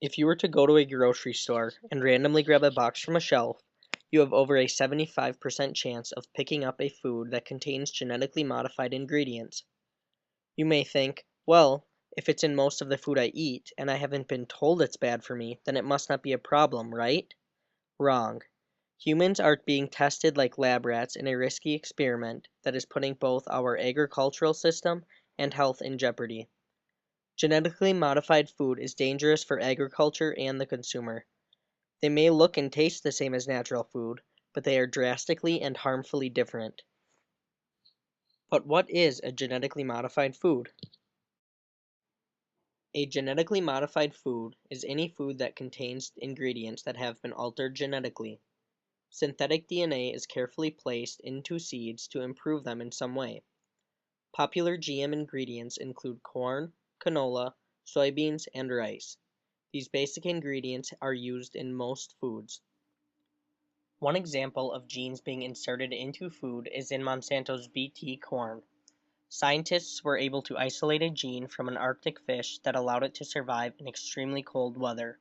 If you were to go to a grocery store and randomly grab a box from a shelf, you have over a 75% chance of picking up a food that contains genetically modified ingredients. You may think, well, if it's in most of the food I eat and I haven't been told it's bad for me, then it must not be a problem, right? Wrong. Humans are being tested like lab rats in a risky experiment that is putting both our agricultural system and health in jeopardy. Genetically modified food is dangerous for agriculture and the consumer. They may look and taste the same as natural food, but they are drastically and harmfully different. But what is a genetically modified food? A genetically modified food is any food that contains ingredients that have been altered genetically. Synthetic DNA is carefully placed into seeds to improve them in some way. Popular GM ingredients include corn, canola, soybeans, and rice. These basic ingredients are used in most foods. One example of genes being inserted into food is in Monsanto's Bt corn. Scientists were able to isolate a gene from an Arctic fish that allowed it to survive in extremely cold weather.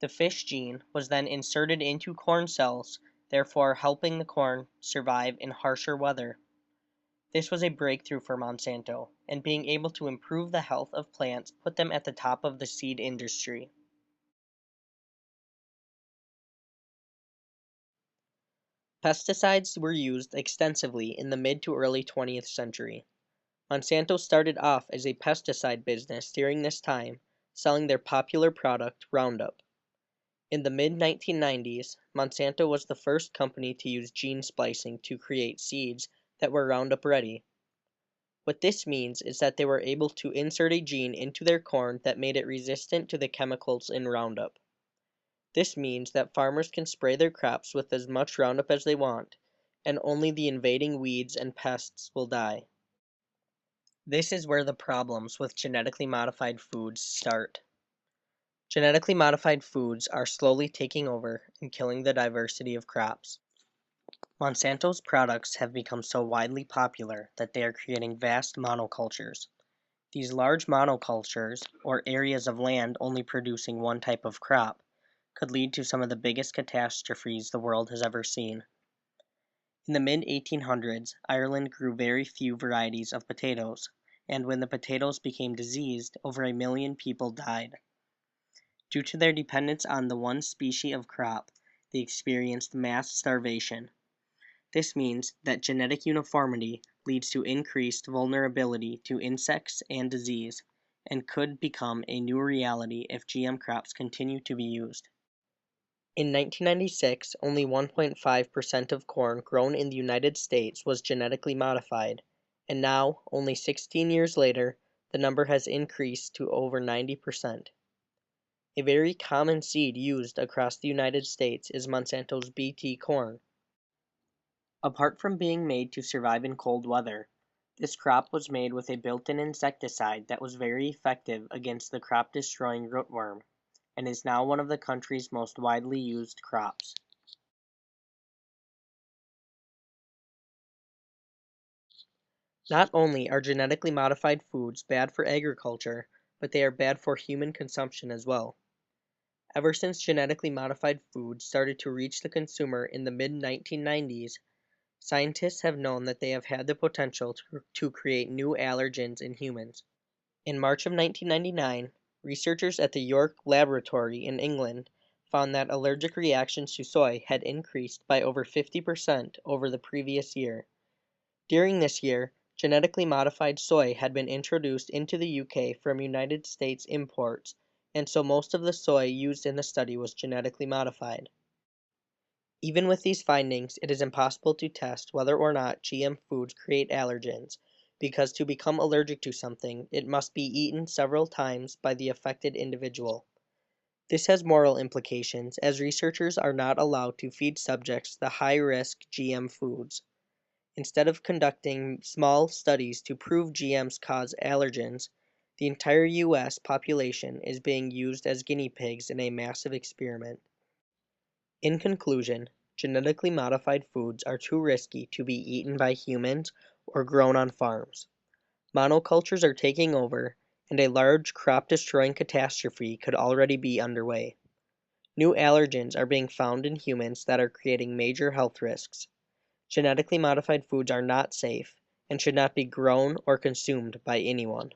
The fish gene was then inserted into corn cells, therefore helping the corn survive in harsher weather. This was a breakthrough for Monsanto, and being able to improve the health of plants put them at the top of the seed industry. Pesticides were used extensively in the mid to early 20th century. Monsanto started off as a pesticide business during this time, selling their popular product Roundup. In the mid-1990s, Monsanto was the first company to use gene splicing to create seeds that were Roundup ready. What this means is that they were able to insert a gene into their corn that made it resistant to the chemicals in Roundup. This means that farmers can spray their crops with as much Roundup as they want, and only the invading weeds and pests will die. This is where the problems with genetically modified foods start. Genetically modified foods are slowly taking over and killing the diversity of crops. Monsanto's products have become so widely popular that they are creating vast monocultures. These large monocultures, or areas of land only producing one type of crop, could lead to some of the biggest catastrophes the world has ever seen. In the mid-1800s, Ireland grew very few varieties of potatoes, and when the potatoes became diseased, over 1 million people died. Due to their dependence on the one species of crop, they experienced mass starvation. This means that genetic uniformity leads to increased vulnerability to insects and disease, and could become a new reality if GM crops continue to be used. In 1996, only 1.5% of corn grown in the United States was genetically modified, and now, only 16 years later, the number has increased to over 90%. A very common seed used across the United States is Monsanto's Bt corn. Apart from being made to survive in cold weather, this crop was made with a built-in insecticide that was very effective against the crop-destroying rootworm, and is now one of the country's most widely used crops. Not only are genetically modified foods bad for agriculture, but they are bad for human consumption as well. Ever since genetically modified foods started to reach the consumer in the mid-1990s, scientists have known that they have had the potential to create new allergens in humans. In March of 1999, researchers at the York Laboratory in England found that allergic reactions to soy had increased by over 50% over the previous year. During this year, genetically modified soy had been introduced into the UK from United States imports, and so most of the soy used in the study was genetically modified. Even with these findings, it is impossible to test whether or not GM foods create allergens, because to become allergic to something, it must be eaten several times by the affected individual. This has moral implications, as researchers are not allowed to feed subjects the high-risk GM foods. Instead of conducting small studies to prove GMs cause allergens, the entire U.S. population is being used as guinea pigs in a massive experiment. In conclusion, genetically modified foods are too risky to be eaten by humans or grown on farms. Monocultures are taking over, and a large crop-destroying catastrophe could already be underway. New allergens are being found in humans that are creating major health risks. Genetically modified foods are not safe and should not be grown or consumed by anyone.